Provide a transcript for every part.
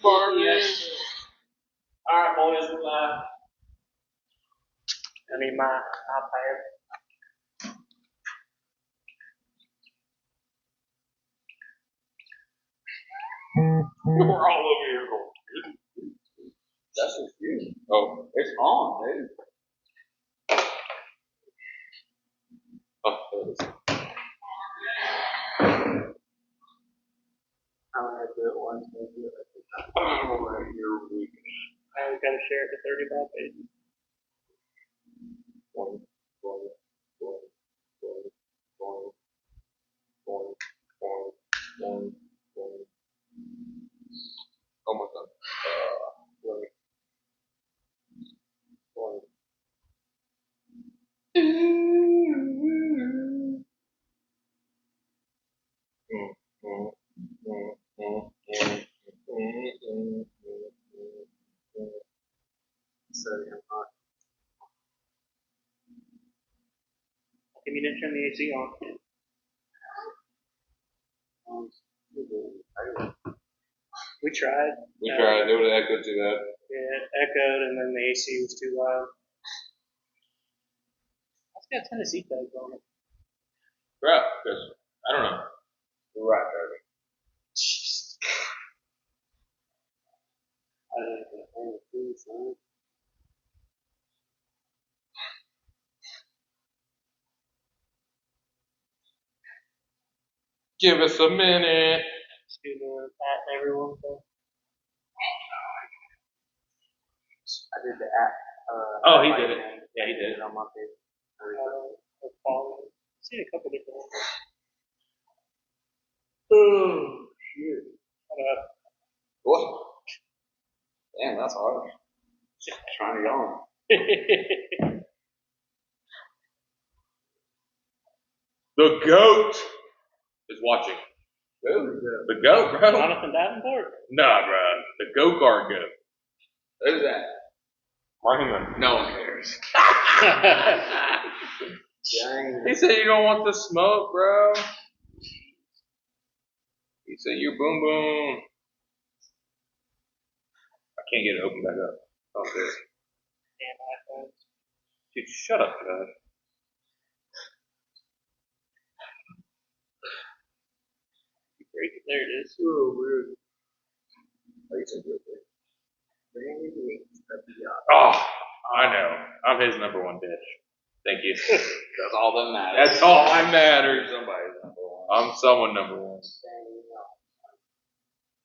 Yes. Alright, boys, I need my iPad. We're all over here going. That's just you. Oh, it's on, dude. Oh, there it is. I'm gonna do it once, maybe. Oh, you're weak. I always gotta share it to 35 pages. Boing, boing, boing, boing, boing, boing, boing, boing, boing. Oh my god. Boing, boing. Give me to turn the AC on. We tried. We tried. It would have echoed too bad. Yeah, it echoed, and then the AC was too loud. It's got Tennessee tags on it. Right, because I don't know. You're right, Darby. I didn't know the son. Give us a minute. Excuse me, Pat and everyone. I did the app. Oh, he did it. Yeah, he did it. On my page. I've seen a couple different ones. Oh, shit. What? Damn, that's hard. Trying to yawn. The GOAT is watching. Who? The GOAT, bro. Jonathan Davenport? Nah, bro. The Go-Kart GOAT. Who's that? Mark Heyman. No one cares. He said you don't want the smoke, bro. He said you're boom boom. I can't get it open back up. Oh, there. Damn iPhones. Dude, shut up, God. There it is. Oh, weird. Oh, I know. I'm his number one bitch. Thank you. That's all that matters. That's all that matters. Somebody's number one. I'm someone number one.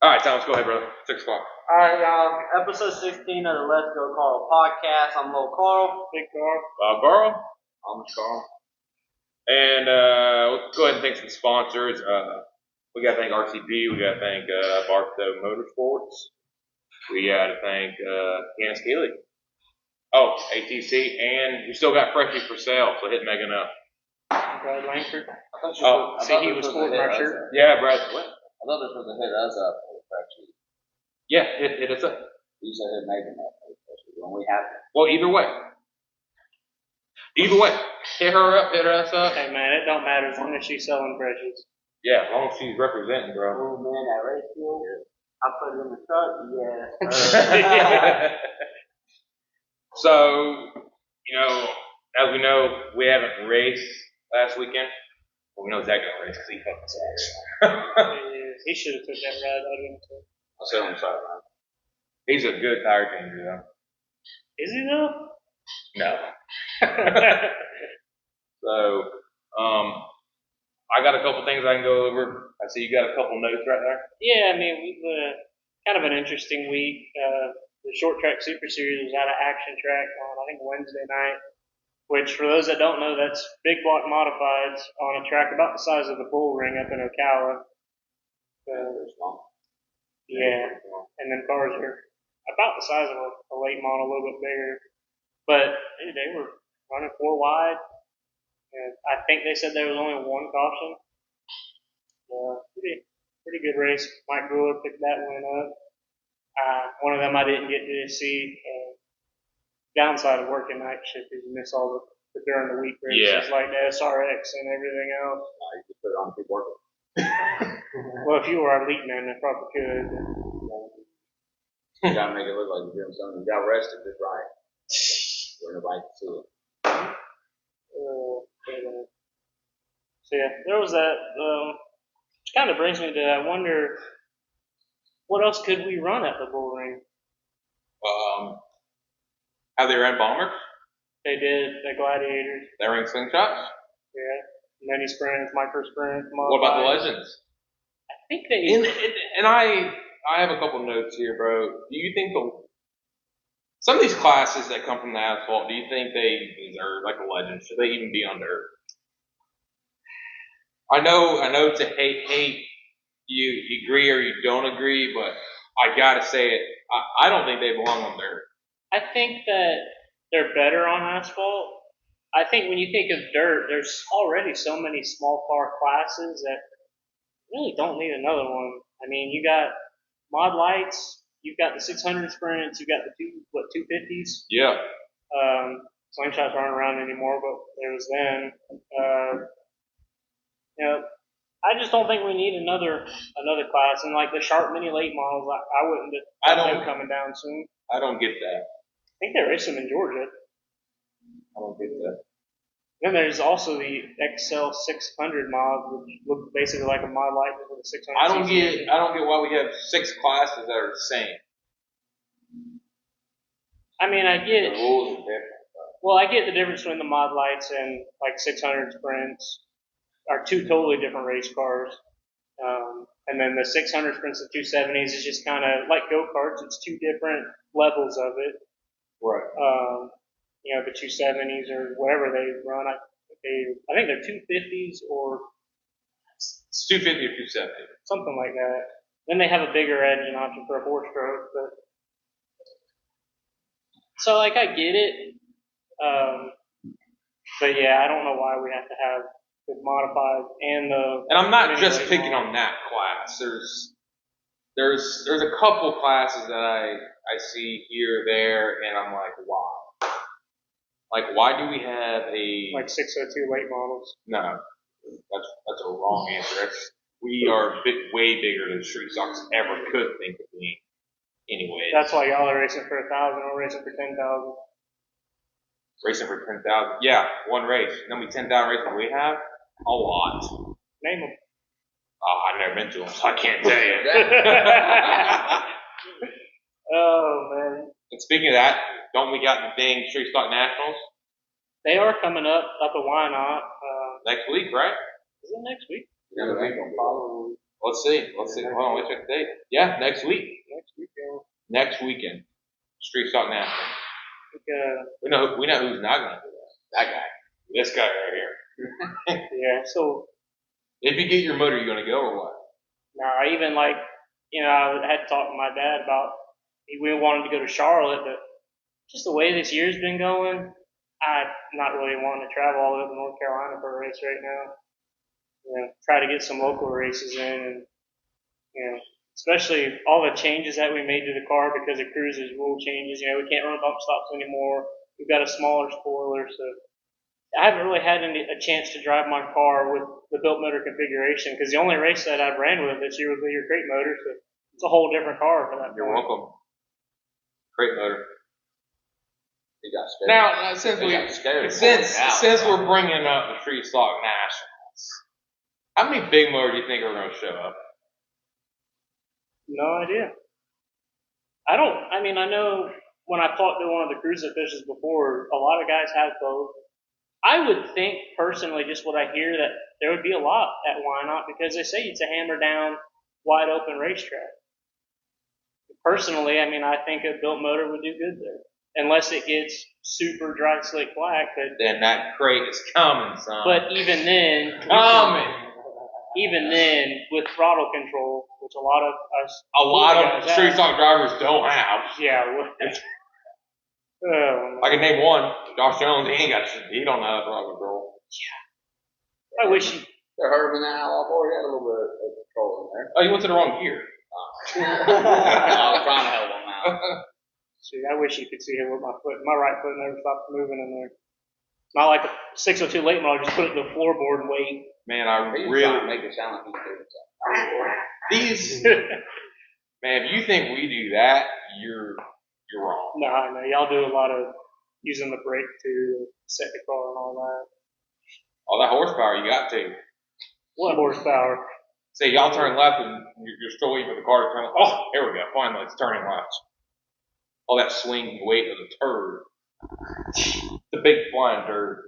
All right, Thomas, go ahead, brother. 6 o'clock. Alright, y'all. Episode 16 of the Let's Go Carl podcast. I'm Lil Carl. Big Carl. Carl. I'm Carl. And let's go ahead and thank some sponsors. We got to thank RCP. We got to thank Barstow Motorsports. We got to thank Candace Keeley. Oh, ATC. And we still got Freshie for sale, so hit Megan up. Brad Langford. He was sporting our shirt. Yeah, Brad. What? I thought this was to hit us up for the freshie. Yeah, hit us up. You said hit Megan up for the freshie when we have it. Well, either way. Either way. Hit her up, hit us up. Hey, man, it don't matter as long as she's selling Freshies. Yeah, as long as she's representing, bro. Oh, man, that race fuel. I put it in the truck. Yeah. So, as we know, we haven't raced last weekend. Well, we know Zach didn't race because he fucking sucks. He should have took that ride out of him. I'll sit on the sideline. He's a good tire changer, though. Is he though? No. So, I got a couple things I can go over. I see you got a couple notes right there. Yeah, I mean, we've kind of an interesting week. The Short Track Super Series was out of Action Track on, I think, Wednesday night, which, for those that don't know, that's big block modifieds on a track about the size of the bull ring up in Ocala. Yeah, and then cars are about the size of a late model, a little bit bigger. But they were running 4 wide. And I think they said there was only 1 caution. Pretty good race. Mike Brewer picked that one up. One of them I didn't get to see. Downside of working night shift is you miss all the during the week races like the SRX and everything else. You could put it on keep working. Well, if you were our elite man, they probably could. You gotta make it look like you're doing something. You gotta rest it just right. Where nobody can see it. So yeah, there was that. Which kind of brings me to I wonder what else could we run at the bull ring? How they ran bombers? They did the gladiators. They ran slingshots? Yeah, mini sprints, micro sprints. What about the legends? I think they. And I have a couple notes here, bro. Do you think some of these classes that come from the asphalt, do you think they deserve like a legend? Should they even be on dirt? I know to hate you agree or you don't agree, but I gotta say it. I don't think they belong on dirt. I think that they're better on asphalt. I think when you think of dirt, there's already so many small car classes that really don't need another one. I mean, you got mod lights, you've got the 600 sprints, you've got the 250s. Yeah. Slingshots aren't around anymore, but there was then. I just don't think we need another class. And like the Sharp Mini late models, I wouldn't have them coming down soon. I don't get that. I think they race them in Georgia. I don't get that. Then there's also the XL 600 mod, which looks basically like a mod light with a 600. I don't get why we have 6 classes that are the same. I mean, I get. The rules are different. Well, I get the difference between the mod lights and like 600 sprints are two totally different race cars. And then the 600 sprints and 270s is just kind of like go-karts. It's two different levels of it. Right. The 270s or whatever they run. I think they're 250s or it's 250 or 270. Something like that. Then they have a bigger engine option for a 4-stroke. So like I get it. But yeah, I don't know why we have to have the modified and the. And I'm not just picking on that class. There's a couple classes that I see here or there, and I'm like, wow. Like, why do we have a like 602 late models? No, that's a wrong answer. We are way bigger than Street Stocks ever could think of being. Anyway, that's why y'all are racing for 1,000. We're racing for 10,000. Racing for 10,000. Yeah, one race. You know how many 10,000 races we have? A lot. Name them. Oh, I've never been to them, so I can't tell you. Oh, man. And speaking of that, don't we got the dang Street Stock Nationals? They are coming up at Why Not. Next week, right? Is it next week? Yeah, they don't follow. Let's see. Hold on, let's check the date. Yeah, next week. Next weekend. Street Stock Nationals. We know who's not going to do that. That guy. This guy right here. Yeah, so. If you get your motor, you going to go or what? No, I even I had to talk to my dad about, we wanted to go to Charlotte, but just the way this year's been going, I'm not really wanting to travel all the way to North Carolina for a race right now. Try to get some local races in, and especially all the changes that we made to the car because of Cruise's rule changes. We can't run bump stops anymore. We've got a smaller spoiler, so I haven't really had a chance to drive my car with the built motor configuration because the only race that I've ran with this year was the Crate motor, so it's a whole different car for that. You're welcome. Crate motor. He got scared. Now, since we're bringing up the Street Stock Nationals, how many big motors do you think are going to show up? No idea. I know when I talked to one of the cruise officials before, a lot of guys have both. I would think personally, just what I hear, that there would be a lot at Why Not because they say it's a hammer down, wide open racetrack. Personally, I think a built motor would do good there. Unless it gets super dry slick black. Then that crate is coming, son. But even then, with throttle control, which a lot of Street Stock drivers don't have. Yeah. I can name one. Josh Jones, he don't have throttle control. Yeah. I wish he. They're hurting now. I've already got a little bit of control in there. Oh, you went to the wrong gear. I was trying to help him out. See, I wish you could see here with my foot. My right foot never stops moving in there. Not like a 602 late model, just put it in the floorboard and wait. Man, I He's really trying to make it sound like he's doing something. these. Man, if you think we do that, you're wrong. No, I know. Y'all do a lot of using the brake to set the car and all that. All that horsepower you got to. What horsepower? Say y'all turn left and you're still waiting for the car to turn left. Oh, here we go. Finally, it's turning left. All that swing weight of the turd. The big flying turd.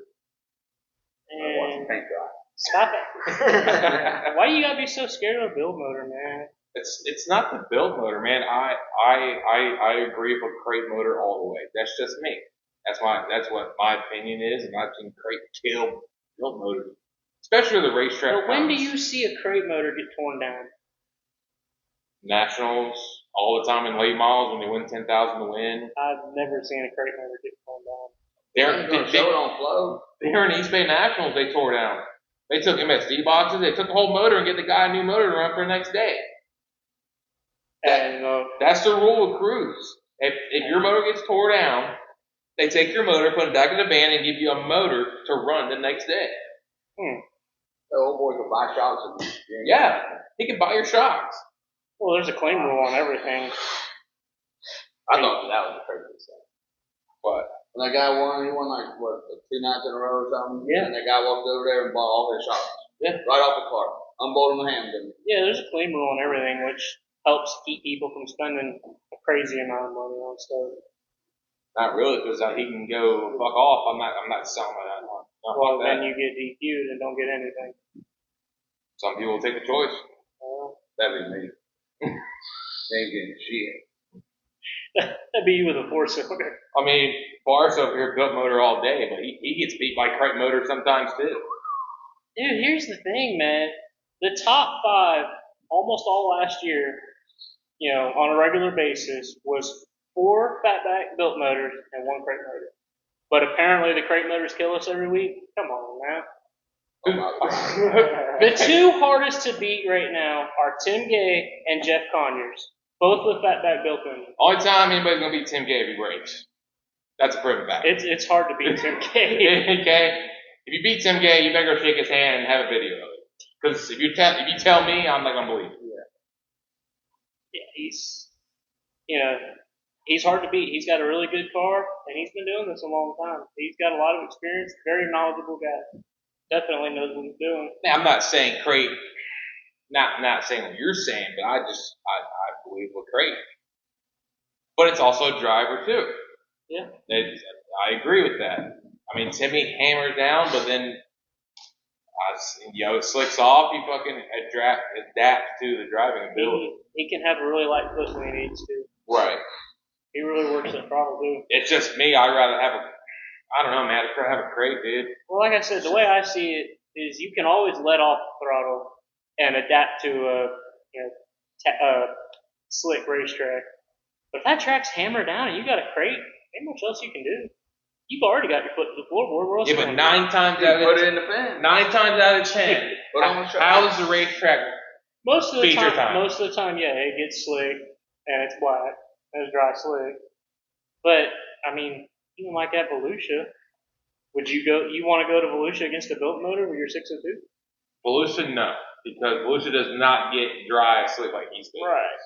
And Paint dry. stop it. Why you gotta be so scared of a build motor, man? It's not the build motor, man. I agree with a crate motor all the way. That's just me. That's what my opinion is, and I've seen crate kill build motors, especially the racetrack. But when do times. you see a crate motor get torn down? Nationals all the time in late models when they win 10,000 to win. I've never seen a crate motor get torn down. They're going to show it on flow. Here in East Bay Nationals, they tore down. They took MSD boxes. They took the whole motor and get the guy a new motor to run for the next day. And That's the rule with crews. If your motor gets tore down, they take your motor, put it back in the van, and give you a motor to run the next day. The old boy could buy shocks. And Yeah, he can buy your shocks. well, there's a claim rule on everything. I thought that was the craziest thing. But When that guy won, he won like, what, 2 nights in a row or something? Yeah. And that guy walked over there and bought all his shocks. Yeah. Right off the car. Unbolting the handle. Yeah, there's a claim rule on everything, which helps keep people from spending a crazy amount of money on stuff. not really, because he can go fuck off. I'm not selling that. Well, then you get DQ'd and don't get anything. Some people will take the choice. That'd be me. They ain't getting shit. That'd be you with a 4-cylinder. I mean, Bars over here built motor all day, but he gets beat by crate motor sometimes too. Dude, here's the thing, man. The top 5, almost all last year, on a regular basis, was 4 fatback built motors and 1 crate motor. But apparently the crate motors kill us every week. Come on, man. The 2 hardest to beat right now are Tim Gay and Jeff Conyers, both with fatback built engines. Only time anybody's gonna beat Tim Gay if he breaks. That's a proven fact. It's hard to beat Tim Gay. Okay? If you beat Tim Gay, you better go shake his hand and have a video of it. Because if you tell me, I'm not gonna believe it. Yeah, he's hard to beat. He's got a really good car, and he's been doing this a long time. He's got a lot of experience, very knowledgeable guy. Definitely knows what he's doing. Now, I'm not saying crate, not saying what you're saying, but I believe with crate. But it's also a driver too. Yeah. I agree with that. I mean, Timmy hammers down, but then, it slicks off. He fucking adapt to the driving ability. He can have a really light foot when he needs to. Right. He really works the throttle too. It's just me. I'd rather have I don't know, man. I'd rather have a crate, dude. Well, like I said, the way I see it is you can always let off the throttle and adapt to a slick racetrack. But if that track's hammered down and you got a crate, ain't much else you can do. You've already got your foot to the floorboard. What else Yeah, but you 9 times out Put of it in the fan. 9 times out of 10, Put on the show. how is the racetrack? Most of the Feature time. Most of the time, yeah, it gets slick and it's black and it's dry slick. But I mean, even like at Volusia, would you go? You want to go to Volusia against a built motor with your 602? Volusia, no, because Volusia does not get dry and slick like East Bay. Right.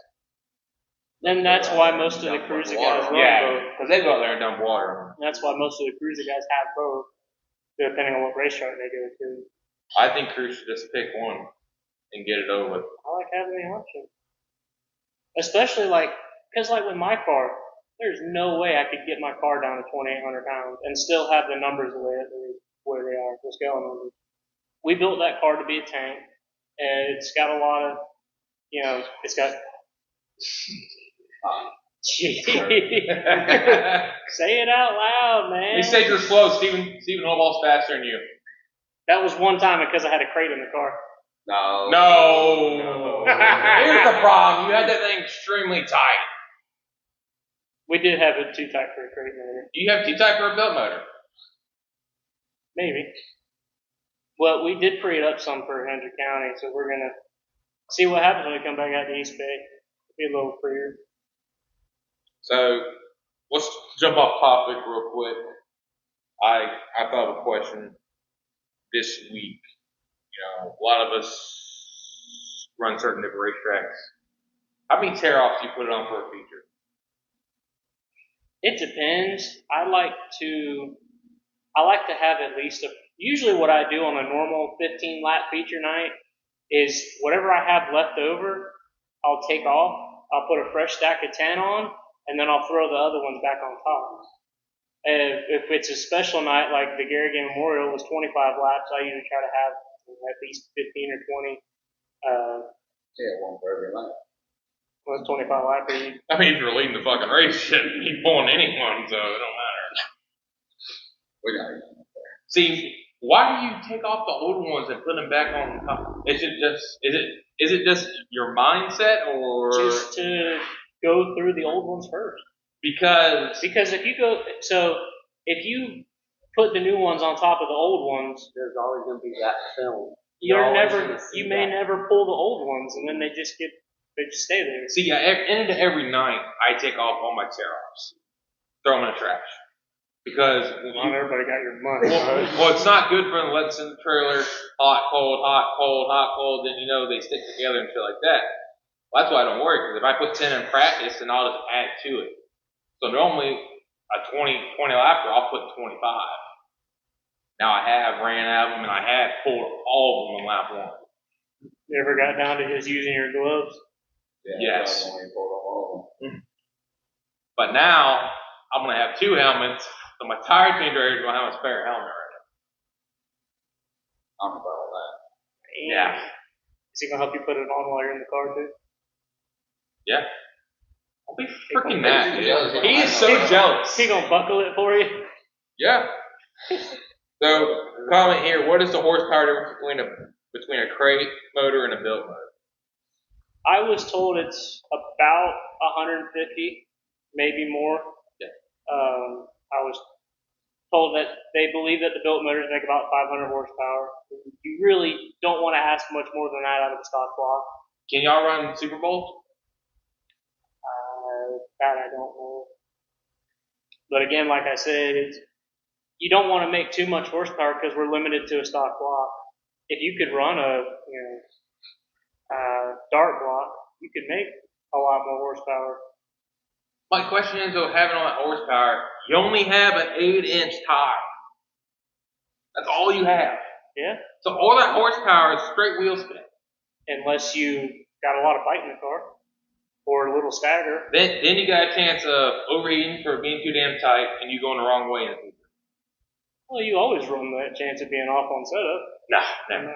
Then that's why most of the cruiser guys run Yeah, both. because they go out there and dump water. That's why most of the cruiser guys have both, depending on what racetrack they go to. I think crews should just pick one and get it over with. I like having the option. Especially because with my car, there's no way I could get my car down to 2,800 pounds and still have the numbers the way where they are, the scale numbers. We built that car to be a tank, and it's got a lot of, it's got. Say it out loud, man. He said you're slow. Stephen Hoball's faster than you. That was one time because I had a crate in the car. No. Here's the problem. You had that thing extremely tight. We did have it too tight for a crate motor. Do you have too tight for a built motor? Maybe. Well, we did free it up some for Hendrick County, so we're going to see what happens when we come back out to East Bay. Be a little freer. So, let's jump off topic real quick. I thought of a question this week. A lot of us run certain different racetracks. How many tear-offs do you put it on for a feature? It depends. I like to have at least usually what I do on a normal 15 lap feature night is whatever I have left over, I'll take off. I'll put a fresh stack of 10 on, and then I'll throw the other ones back on top. And if it's a special night like the Garrigan Memorial was 25 laps, I usually try to have at least 15 or 20. Yeah, one for every lap. Well, 25 lap lead. I mean, if you're leading the fucking race, you shouldn't be pulling anyone, so it don't matter. We're not even there. See, why do you take off the old ones and put them back on top? Is it just your mindset, or Just to go through the old ones first. because Because if you put the new ones on top of the old ones, There's always going to be that film. you may that. never pull the old ones, and then they just stay there. see, end of every night, I take off all my tear-offs, throw them in the trash, because Not everybody got your money. well, it's not good for the let's in the trailer, hot, cold, hot, cold, hot, cold, then they stick together and shit like that. Well, that's why I don't worry, because if I put 10 in practice, then I'll just add to it. So normally, a 20 lapper, I'll put 25. Now I have ran out of them, and I have pulled all of them in lap 1. You ever got down to just using your gloves? Yeah, Yes. I've only pulled all of them. But now, I'm going to have 2 helmets, so my tire changer is going to have a spare helmet right I'm about all that. Yeah. Is he gonna help you put it on while you're in the car too? now. Yeah. I'll be freaking mad, He's dude. jealous. He is so jealous. He gonna buckle it for you? Yeah. So, comment here, what is the horsepower difference between a crate motor and a built motor? I was told it's about 150, maybe more. Yeah. I was told that they believe that the built motors make about 500 horsepower. You really don't want to ask much more than that out of the stock block. Can y'all run Super Bowls? That I don't know. But again, like I said, you don't want to make too much horsepower because we're limited to a stock block. If you could run a dart block, you could make a lot more horsepower. My question is, though, having all that horsepower, you only have an 8-inch tire. That's all you have. Yeah, So all that horsepower is straight wheel spin. unless you got a lot of bite in the car or a little stagger. Then you got a chance of overheating for being too damn tight and you going the wrong way in the future. Well, you always run that chance of being off on setup. Nah, never.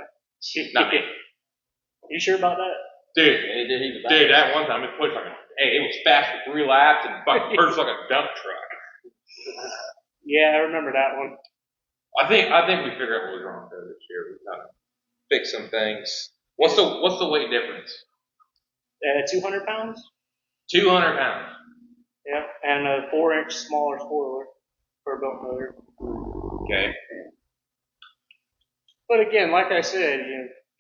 Not me. You sure about that? Dude, that one time it pushed like it was fast for 3 laps and fucking pushed like a dump truck. Yeah, I remember that one. I think we figured out what was wrong with it this year. We kind of fixed some things. What's the weight difference? 200 pounds? 200 pounds. Yeah, and a 4-inch smaller spoiler for a built motor. Okay. But again, like I said,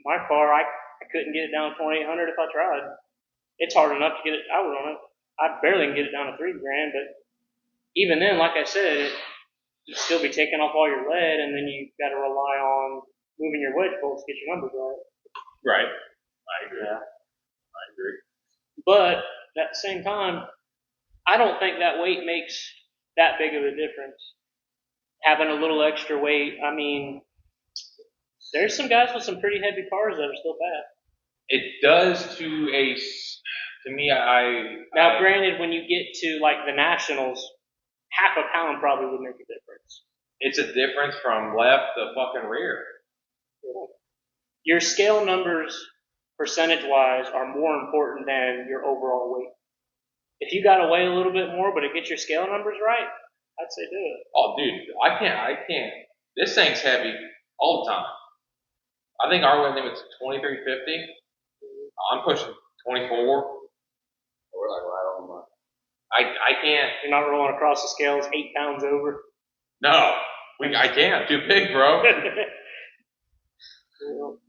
my car, I couldn't get it down to 2,800 if I tried. It's hard enough to get it out on it. I barely can get it down to $3,000, but even then, like I said, you'd still be taking off all your lead, and then you got to rely on moving your wedge bolts to get your numbers right. Right. I agree. Yeah. I agree. But at the same time, I don't think that weight makes that big of a difference. Having a little extra weight, I mean, there's some guys with some pretty heavy cars that are still fast. It does to me, Now, granted, when you get to like the Nationals, half a pound probably would make a difference. it's a difference from left to fucking rear. Your scale numbers, percentage-wise, are more important than your overall weight. If you got to weigh a little bit more, but it gets your scale numbers right, I'd say do it. Oh, dude, I can't. This thing's heavy all the time. I think our weight limit's 2350. I'm pushing 24. We're like right on the money. I can't. You're not rolling across the scales 8 pounds over. No, I can't. Too big, bro.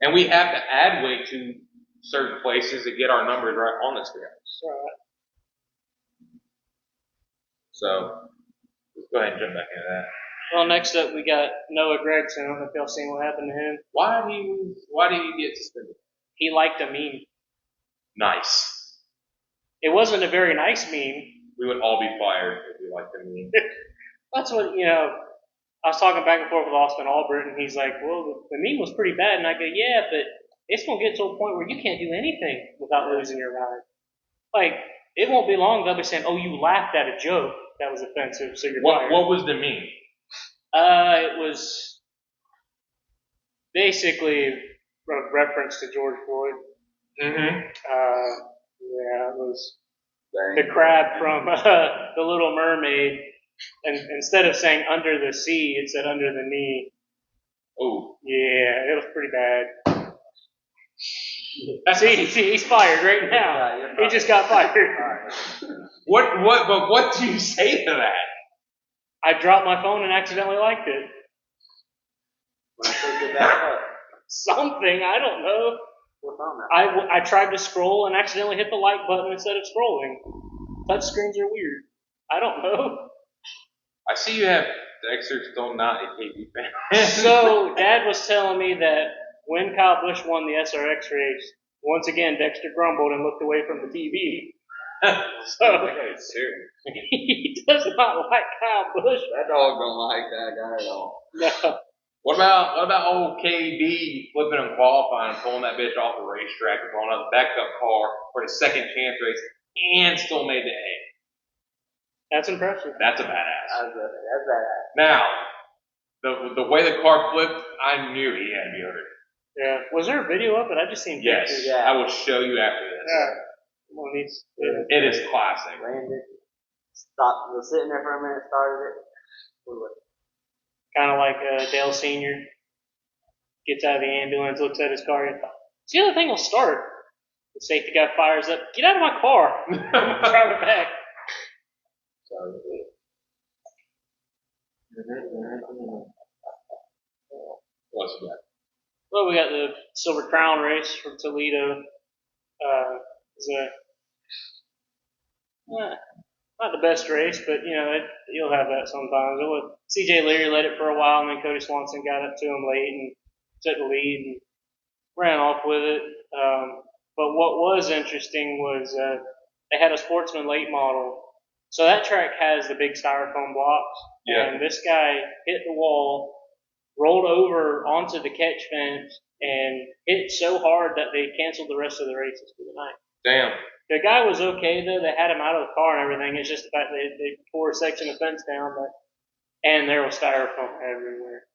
And we have to add weight to certain places to get our numbers right on the scales. Right. So, let's go ahead and jump back into that. Well, next up we got Noah Gregson. I don't know if y'all seen what happened to him. Why did he get suspended? He liked a meme. Nice. It wasn't a very nice meme. We would all be fired if we liked the meme. That's what, I was talking back and forth with Austin Albert, and he's like, well, the meme was pretty bad. And I go, yeah, but it's going to get to a point where you can't do anything without losing your ride. Like, it won't be long, they'll be saying, oh, you laughed at a joke that was offensive, so you're fired. What was the meme? It was basically a reference to George Floyd. Mm-hmm. Yeah, it was the crab from The Little Mermaid. And instead of saying under the sea, it said under the knee. Oh. Yeah, it was pretty bad. See, he's fired right now. He just got fired. What do you say to that? I dropped my phone and accidentally liked it. When I took it back up. Something, I don't know. What's on that? I tried to scroll and accidentally hit the like button instead of scrolling. Touch screens are weird. I don't know. I see you have Dexter still not a KB fan. So, Dad was telling me that when Kyle Busch won the SRX race, once again Dexter grumbled and looked away from the TV. So, he does not like Kyle Busch. That dog don't like that guy at all. No. What about old KB flipping and qualifying and pulling that bitch off the racetrack and pulling out the backup car for the second chance race and still made the A? That's impressive. That's a badass. That's badass. Now, the way the car flipped, I knew he had to be hurt. Yeah. Was there a video of it? I just seen Yes, pictures. Yeah. I will show you after this. Yeah. Well, It is classic. Landed. Stopped. Was sitting there for a minute. Started it. Kind of like Dale Sr. gets out of the ambulance, looks at his car, and see, the other thing will start. The safety guy fires up. Get out of my car. Drive it back. What's that? Well, we got the Silver Crown race from Toledo. It's not the best race, but you'll have that sometimes. C.J. Leary led it for a while, and then Cody Swanson got up to him late and took the lead and ran off with it. But what was interesting was they had a Sportsman late model. So that track has the big styrofoam blocks, Yeah. and this guy hit the wall, rolled over onto the catch fence, and hit so hard that they canceled the rest of the races for the night. Damn. The guy was okay though. They had him out of the car and everything. It's just the fact they tore a section of fence down, and there was styrofoam everywhere.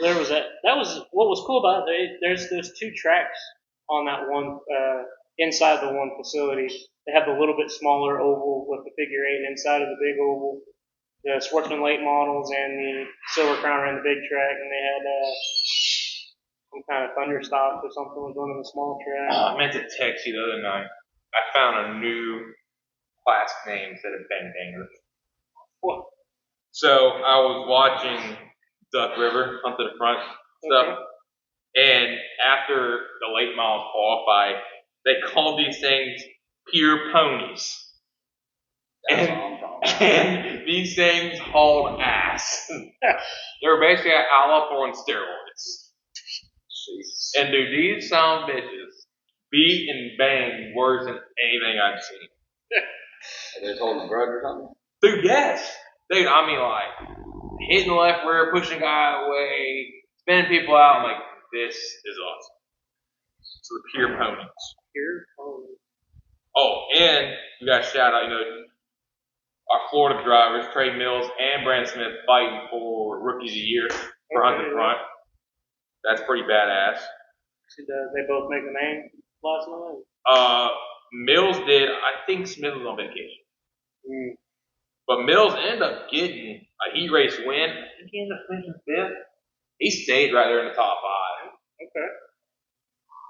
There was that was what was cool about it. There's those two tracks on that one inside the one facility. They have the little bit smaller oval with the figure 8 inside of the big oval. The Sportsman late models and the Silver Crown ran the big track, and they had some kind of thunder stops or something was running the small track. I meant to text you the other night. I found a new class name instead of Ben Bangers. What? So I was watching Duck River, Hunt to the Front stuff, and after the late models qualified, they called these things pure ponies. That's all I'm talking about. And these things hauled ass. They were basically an outlaw on steroids. Jeez. And dude, these son of bitches beat and bang worse than anything I've seen. Are they holding a grudge or something? Dude, yes. Dude, I mean like hitting the left rear, pushing a guy away, spinning people out. I'm like, this is awesome. So the pure ponies. Pure pony. Oh, and we got to shout out, our Florida drivers, Trey Mills and Brandon Smith, fighting for Rookie of the Year for Hunt to the Front. That's pretty badass. Did they both make the main last night? Mills did. I think Smith was on vacation. But Mills ended up getting a heat race win. I think he ended up finishing 5th. He stayed right there in the top 5. Okay.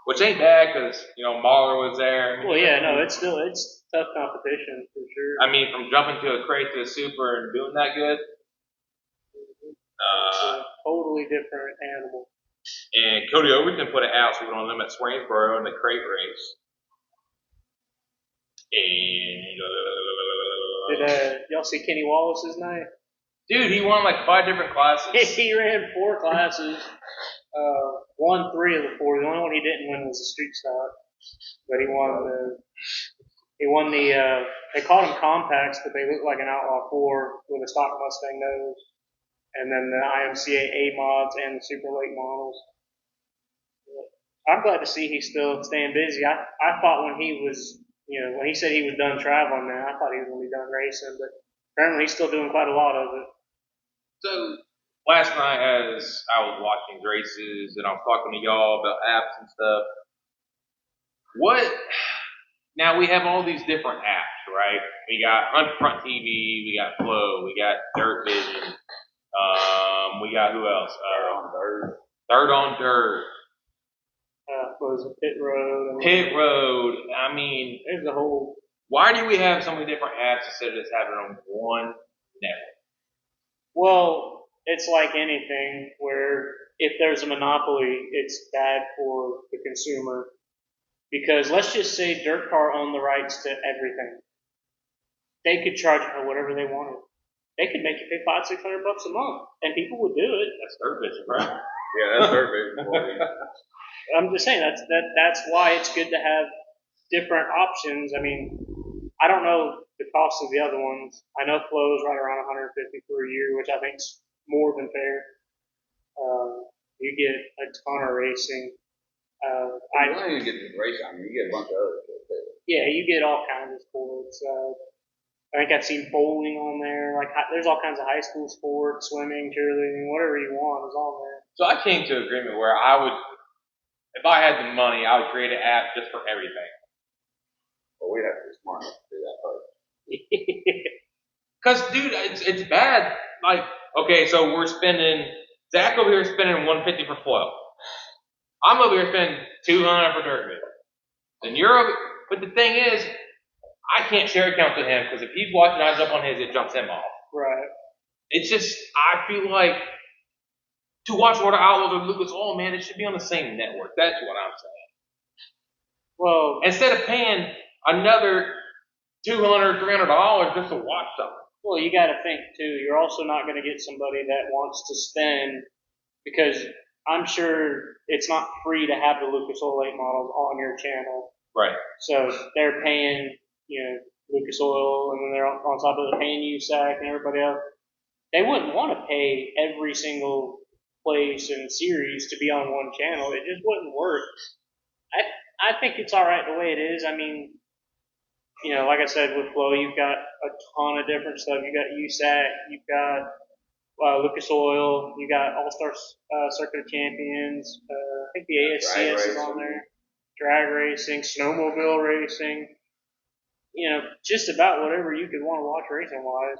Which ain't bad because, Mahler was there. Well, yeah, no, it's tough competition for sure. I mean, from jumping to a crate to a super and doing that good. It's a totally different animal. And Cody Overton put it out so we don't limit Swainsboro in the crate race. And Did y'all see Kenny Wallace's night? dude, he won like 5 different classes. He ran 4 classes. won 3 of the 4. The only one he didn't win was the street stock, but he won the. They called them compacts, but they look like an Outlaw 4 with a stock Mustang nose, and then the IMCA A mods and the super late models. I'm glad to see he's still staying busy. I thought when he was, when he said he was done traveling, man, I thought he was going to be done racing, but apparently he's still doing quite a lot of it. So last night, as I was watching races and I was talking to y'all about apps and stuff, now we have all these different apps, right? We got Hunt Front TV, we got Flow, we got Dirt Vision, we got who else? Third on Dirt. What was it, Pit Road? Pit Road. I mean, there's a whole. Why do we have so many different apps instead of just having it on one network? Well, it's like anything where if there's a monopoly, it's bad for the consumer. Because let's just say Dirt Car owned the rights to everything. They could charge for whatever they wanted. They could make you pay $500-600 a month, and people would do it. That's Dirt Vision, right? Yeah, that's Dirt Vision. I'm just saying that's why it's good to have different options. I mean, I don't know the cost of the other ones. I know Flow's right around $150 per year, which I think's more than fair. You get a ton of racing. You don't even get the racing. I mean, you get a bunch of other stuff too. Yeah, you get all kinds of sports. I think I've seen bowling on there. Like, there's all kinds of high school sports, swimming, cheerleading, whatever you want is on there. So I came to an agreement where if I had the money, I would create an app just for everything. Well, we'd have to be smart enough to do that first. Because, dude, it's bad. Like, okay, so Zach over here spending $150 for Flow. I'm over here spending $200 for Dirt Vision. But the thing is, I can't share accounts with him because if he's watching, I jump on his, it jumps him off. Right. It's just, I feel like to watch Water Outlaws or Lucas Oil, man, it should be on the same network. That's what I'm saying. Well, instead of paying another $200, $300 just to watch something. Well, you got to think too. You're also not going to get somebody that wants to spend, because I'm sure it's not free to have the Lucas Oil 8 models on your channel. Right. So they're paying, Lucas Oil, and then they're on top of it paying USAC and everybody else. They wouldn't want to pay every single place and series to be on one channel. It just wouldn't work. I think it's all right the way it is. I mean, like I said, with Flow, you've got a ton of different stuff. You've got USAC, you've got Lucas Oil, you got All-Star Circuit of Champions. I think the ASCS is on there. Drag racing, snowmobile racing. Just about whatever you could want to watch racing-wise.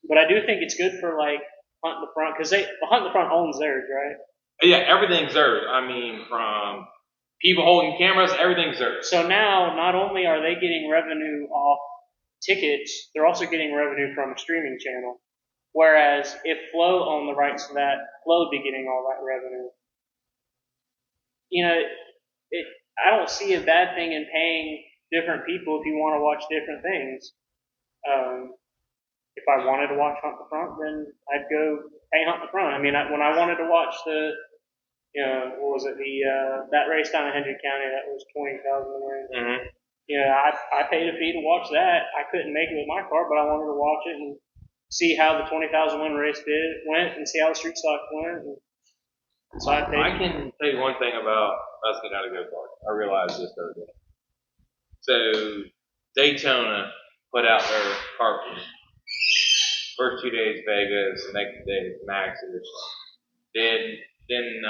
But I do think it's good for, like, Hunt in the Front, because Hunt in the Front owns theirs, right? Yeah, everything's theirs. I mean, from people holding cameras, everything's theirs. So now, not only are they getting revenue off tickets, they're also getting revenue from a streaming channel. Whereas if Flow owned the rights to that, Flow would be getting all that revenue. I don't see a bad thing in paying different people if you want to watch different things. If I wanted to watch Hunt the Front, then I'd go pay Hunt the Front. I mean, when I wanted to watch what was it, that race down in Hendrick County, that was 20,000 wins. Mm-hmm. I paid a fee to watch that. I couldn't make it with my car, but I wanted to watch it and see how the 20,000 win race went and see how the street stock went. And so I can tell you one thing about us getting out of go-kart. I realized this the other day. So Daytona put out their kart. First 2 days Vegas, the next day Max's. Then I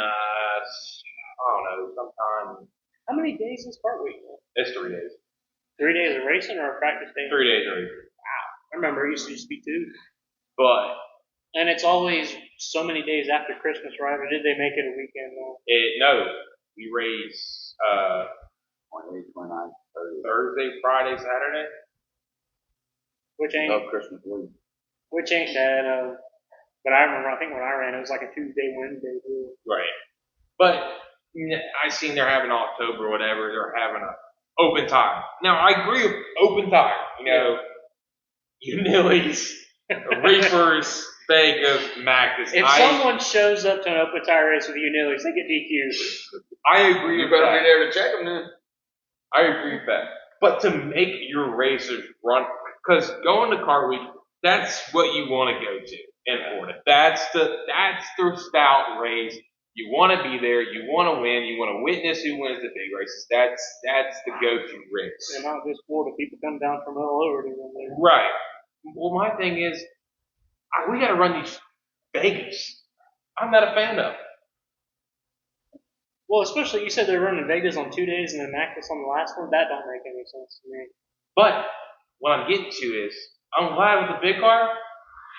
don't know, sometime. How many days is kart week? It's 3 days. 3 days of racing or a practice day? 3 days of racing. Wow. I remember it used to just be 2. But and it's always so many days after Christmas, right? Or did they make it a weekend though? No. We race 28, 29, 30. Thursday, Friday, Saturday. Which ain't Love Christmas week. Which ain't bad. But I remember, I think when I ran, it was like a Tuesday, Wednesday too. Right. But I seen they're having October or whatever. They're having an open tire. Now I agree with open tire. Unilies, reefers, Vegas, Macus. If someone shows up to an open tire race with Unillies, they get DQ'd. I agree You with better that. be there to check them then. I agree with that. But to make your racers run, because going to Kart Week, that's what you want to go to in Florida. That's the stout race. You want to be there. You want to win. You want to witness who wins the big races. That's the go-to race. And not just Florida. People come down from all over to run there. Right. Well, my thing is, we got to run these Vegas. I'm not a fan of it. Well, especially you said they're running Vegas on 2 days and then Macus on the last one. That don't make any sense to me. But what I'm getting to is, I'm glad with the big car,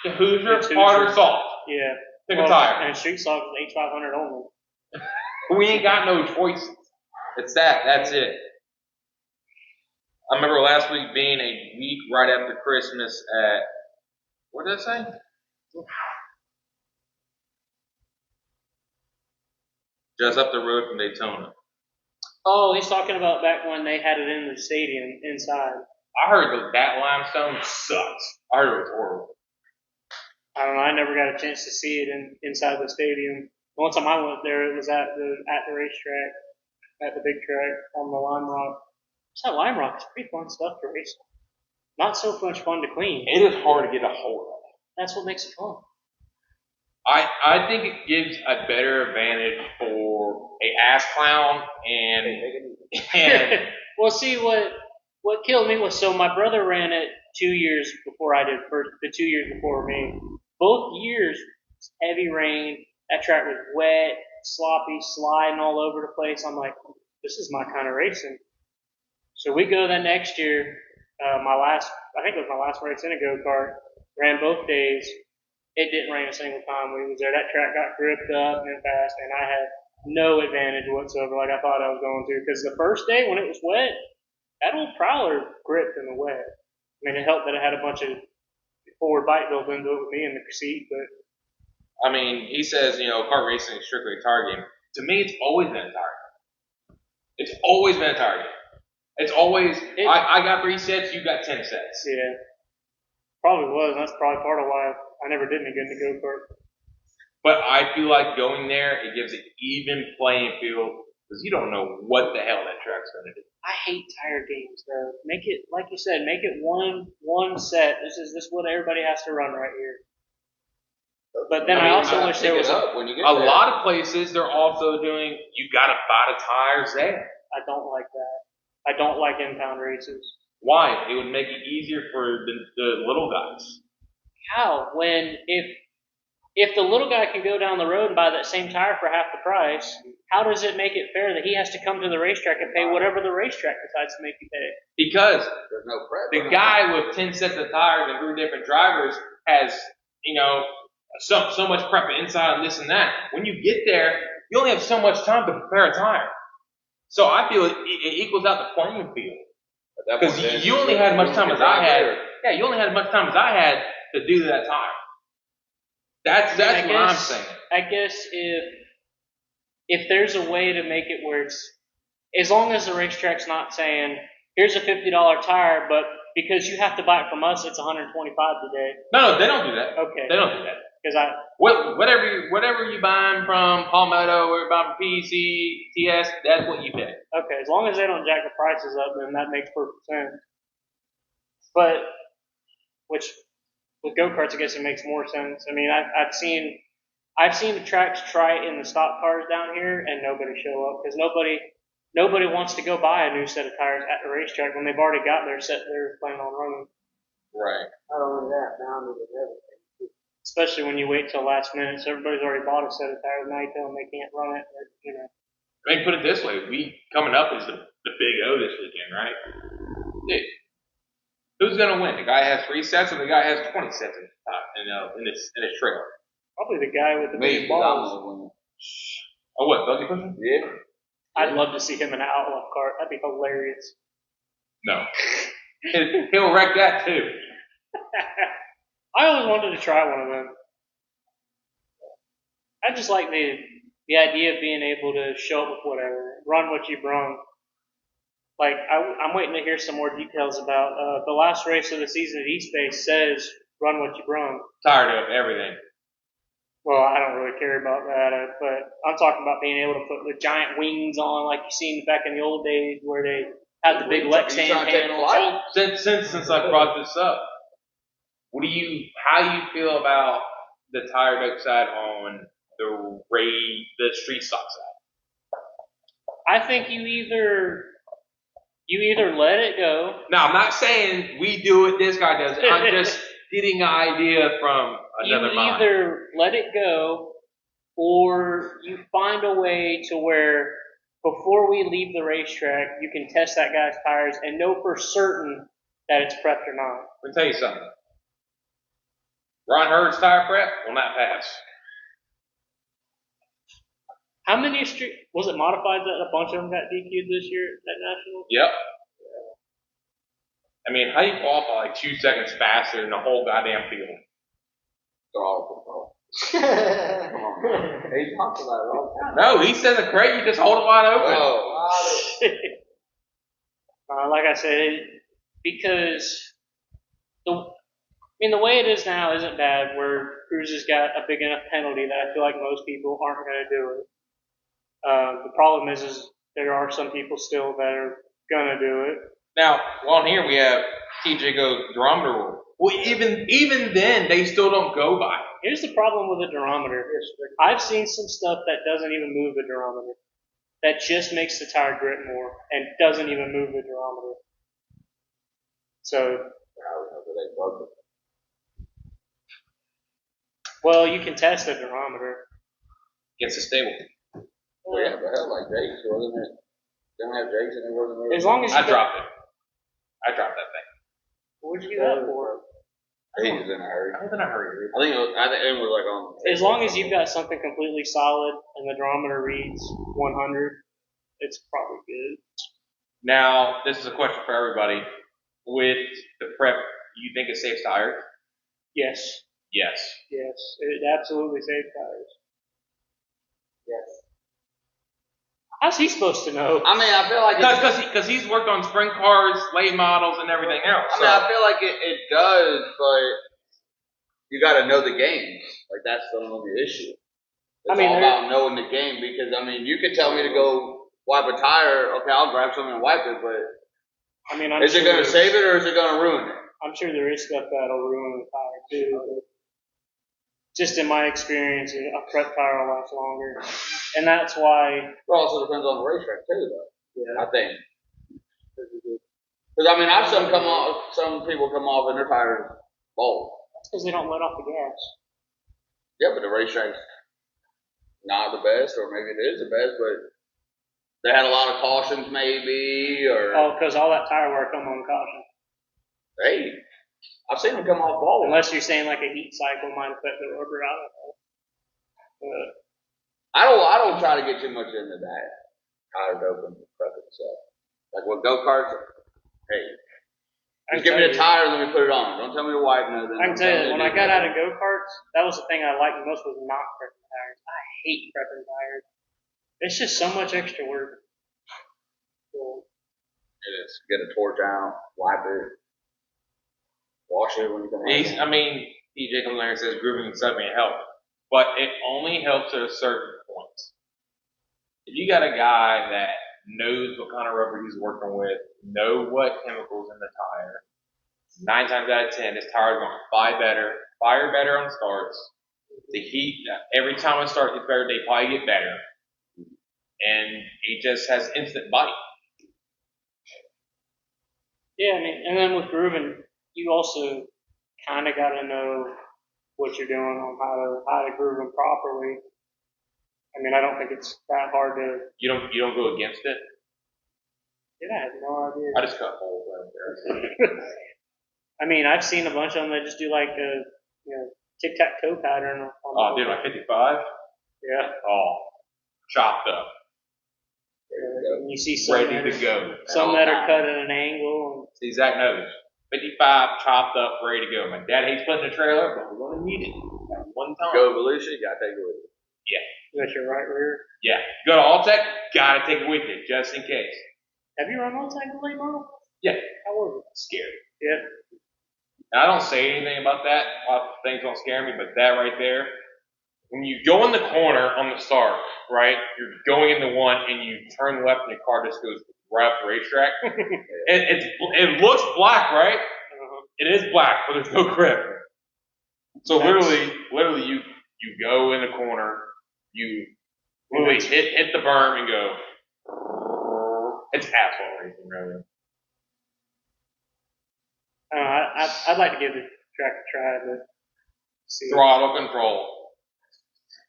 the Hoosier, It's hard or Hoosier. soft. Yeah. Pick a tire. And Street Stock is H500 only. We ain't got no choices. It's that. That's it. I remember last week being a week right after Christmas at, what did I say? Just up the road from Daytona. Oh, he's talking about back when they had it in the stadium inside. I heard that limestone sucks. I heard it was horrible. I don't know. I never got a chance to see it inside the stadium. The one time I went there, it was at the racetrack, at the big track on the Lime Rock. That Lime Rock is pretty fun stuff to race. Not so much fun to clean. It is hard to get a hold of. That's what makes it fun. I think it gives a better advantage for a ass clown and Well, see what killed me was so my brother ran it 2 years before I did. The 2 years before me, both years heavy rain. That track was wet, sloppy, sliding all over the place. I'm like, this is my kind of racing. So we go the next year. I think it was my last race in a go-kart. Ran both days. It didn't rain a single time we was there. That track got gripped up and fast, and I had no advantage whatsoever like I thought I was going to. Because the first day when it was wet, that old Prowler gripped in the wet. I mean, it helped that it had a bunch of forward bite built into it with me in the seat, but I mean, he says, kart racing is strictly a tire game. To me, it's always been a tire game. It's always been a tire game. It's always, I got 3 sets, you got 10 sets. yeah, probably was. And that's probably part of why I never did any good in the go-kart. But I feel like going there, it gives an even playing field because you don't know what the hell that track's going to do. I hate tire games though. Make it, like you said, make it one set. This is what everybody has to run right here. But then I also wish there was a lot of places they're also doing. You got to buy the tires there. I don't like that. I don't like impound races. Why? It would make it easier for the little guys. How? When if the little guy can go down the road and buy that same tire for half the price, how does it make it fair that he has to come to the racetrack and pay whatever the racetrack decides to make you pay? Because there's no prep. The guy with 10 sets of tires and 3 different drivers has, so much prep inside and this and that. When you get there, you only have so much time to prepare a tire. So I feel it equals out the playing field. Because you only had as much time as I had. Yeah, you only had as much time as I had to do that tire. That's what I'm saying. I guess if there's a way to make it where it's, as long as the racetrack's not saying, here's a $50 tire, but because you have to buy it from us, it's $125 today. No, they don't do that. Okay. They don't do that. Because whatever you buying from Palmetto or buying from PEC, TS, that's what you pay. Okay, as long as they don't jack the prices up, then that makes perfect sense. But with go-karts, I guess it makes more sense. I mean, I've seen the tracks try it in the stock cars down here, and nobody show up because nobody wants to go buy a new set of tires at the racetrack when they've already got their set they're planning on running. Right. Not only that, mounted and everything. Especially when you wait till last minute, so everybody's already bought a set of tires, now you tell them they can't run it. I mean, put it this way: coming up is the Big O this weekend, right? Dude, who's gonna win? The guy has 3 sets, or the guy has 20 sets in his trailer? Probably the guy with the big balls. Oh, what? Buggy pushing? Yeah. I'd love to see him in an outlaw cart. That'd be hilarious. No. He'll wreck that too. I always wanted to try one of them. I just like the idea of being able to show up with whatever, run what you brung. Like, I'm waiting to hear some more details about the last race of the season at East Bay says run what you brung. Tired of everything. Well, I don't really care about that, but I'm talking about being able to put the giant wings on, like you seen back in the old days, where they had the big You Lexan trying to take panels. flight? Since I brought this up, how do you feel about the tire deck side on the street stock side? I think you either let it go. Now, I'm not saying we do it, this guy does it. I'm just getting an idea from another mind. You either let it go, or you find a way to where before we leave the racetrack, you can test that guy's tires and know for certain that it's prepped or not. Let me tell you something. Ron Hurd's tire prep will not pass. How many was it modified that a bunch of them got DQ'd this year at Nationals? Yep. I mean, how do you qualify like 2 seconds faster than the whole goddamn field? Throttle control. Come on, man. He talks about it all the time. No, he says a crate, you just hold it wide open. Oh. Like I said, because the way it is now isn't bad. Where Cruz has got a big enough penalty that I feel like most people aren't going to do it. The problem is there are some people still that are going to do it. Now, on here we have TJ goes durometer rule. Well, even then, they still don't go by it. Here's the problem with the durometer. I've seen some stuff that doesn't even move the durometer. That just makes the tire grit more and doesn't even move the durometer. So, well, you can test the durometer. Against the stable. Well, yeah, but hell, like Jakes, wasn't it? Didn't have Jakes and it wasn't really. As long as you I dropped it. I dropped that thing. What'd you do that for? He was in a hurry. I was in a hurry. I think it was like on. As long as you've got something completely solid and the durometer reads 100, it's probably good. Now, this is a question for everybody. With the prep, do you think it saves tires? Yes. Yes. Yes. It absolutely saves tires. Yes. How's he supposed to know? I mean, I feel like Because he's worked on sprint cars, late models, and everything else. I mean, I feel like it does, but you got to know the game. Like that's the only issue. It's all about knowing the game because I mean, you could tell me to go wipe a tire. Okay, I'll grab something and wipe it, but is it going to save it or is it going to ruin it? I'm sure there is stuff that'll ruin the tire too. But just in my experience, a prep tire will last longer, and that's why. It also depends on the racetrack too, though. Yeah. I think. Because I mean, I've some people come off and their tires bald. That's because they don't let off the gas. Yeah, but the racetrack's not the best, or maybe it is the best, but they had a lot of cautions, maybe, or. Oh, because all that tire wear come on caution. Hey, I've seen them come off bald. Unless you're saying like a heat cycle might affect the rubber, I don't know. But I don't try to get too much into that. Tires open, prep it stuff. Like with go-karts, hey, just give me the tire and let me put it on. Don't tell me to wipe nothing. I can tell you, when I got out of go-karts, that was the thing I liked the most was not prepping tires. I hate prepping tires. It's just so much extra work. So, it is. Get a torch out, wipe it, wash it when you come out. I mean, TJ comes there and says grooving and stuff may help, but it only helps at a certain point. If you got a guy that knows what kind of rubber he's working with, know what chemicals in the tire, 9 times out of 10, his tire is going to fire better on starts. The heat, every time it starts gets better, they probably get better. And it just has instant bite. yeah, I mean, and then with grooving, you also kind of got to know what you're doing on how to groove them properly. I mean, I don't think it's that hard to. You don't go against it. Yeah, I have no idea. I just cut holes right there. I mean, I've seen a bunch of them that just do like a tic-tac-toe pattern. Oh, dude, like 55? Yeah. Oh, chopped up. And you see some Ready to go. Some that are cut at an angle. See, Zach knows. 55, chopped up, ready to go. My dad hates putting a trailer, but we're going to need it at one time. Go Volusia, you got to take it with you. Yeah. You got your right rear. Yeah. Go to Alltech, got to take it with you, just in case. Have you run Alltech late model? Yeah. How was it? Scary. Yeah. And I don't say anything about that. A lot of things don't scare me, but that right there, when you go in the corner on the start, right? You're going into one and you turn left and your car just goes right up the racetrack. It looks black, right? It is black, but there's no grip. So literally you go in the corner, you literally hit the berm and go. It's asphalt racing, really. I'd like to give the track a try, but see. Throttle control,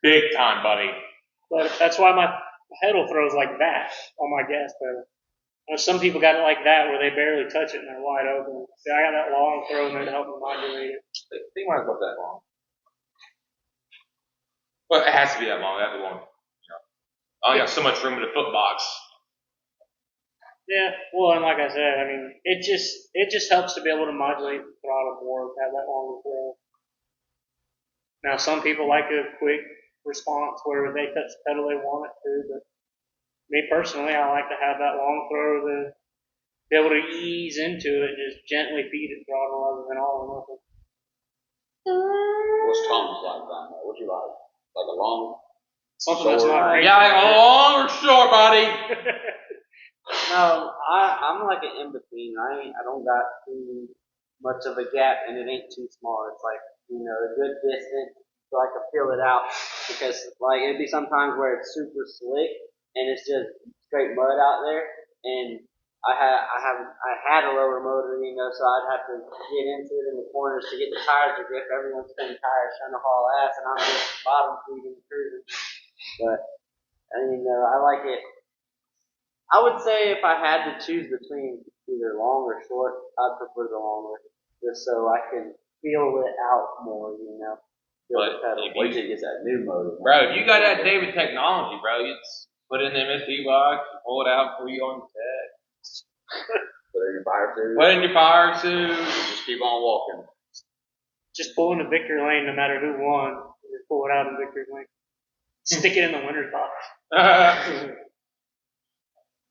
big time, buddy. But that's why my pedal throws like that on my gas pedal. You know, some people got it like that where they barely touch it and they're wide open. See, I got that long throw and it helped me modulate it. They might go that long. Well, it has to be that long. That's long. I only got so much room in the foot box. Yeah, well, and like I said, I mean, it just helps to be able to modulate the throttle more, have that longer throw. Now, some people like a quick response where they touch the pedal they want it to, but me personally, I like to have that long throw to be able to ease into it, just gently feed it throttle rather than all or nothing. What's Tom's like on that? What you like? Like a long? Something that's not racing. Yeah, like long or short, buddy. No, I'm like an in between. I don't got too much of a gap, and it ain't too small. It's like a good distance, so I can feel it out. Because like it'd be sometimes where it's super slick and it's just straight mud out there, and I had a lower motor, so I'd have to get into it in the corners to get the tires to grip. Everyone's spinning tires trying to haul ass, and I'm just bottom feeding cruising. But I like it. I would say if I had to choose between either long or short, I'd prefer the longer, just so I can feel it out more, Feel the pedal. Wait till you get that new motor. Bro, if you got that David technology, bro, you just put it in the MSD box, you pull it out before you go on the test. Put it in your fire suit. Put it in your fire suit. Just keep on walking. Just pull into victory lane no matter who won. Just pull it out in victory lane. Stick it in the winner's box.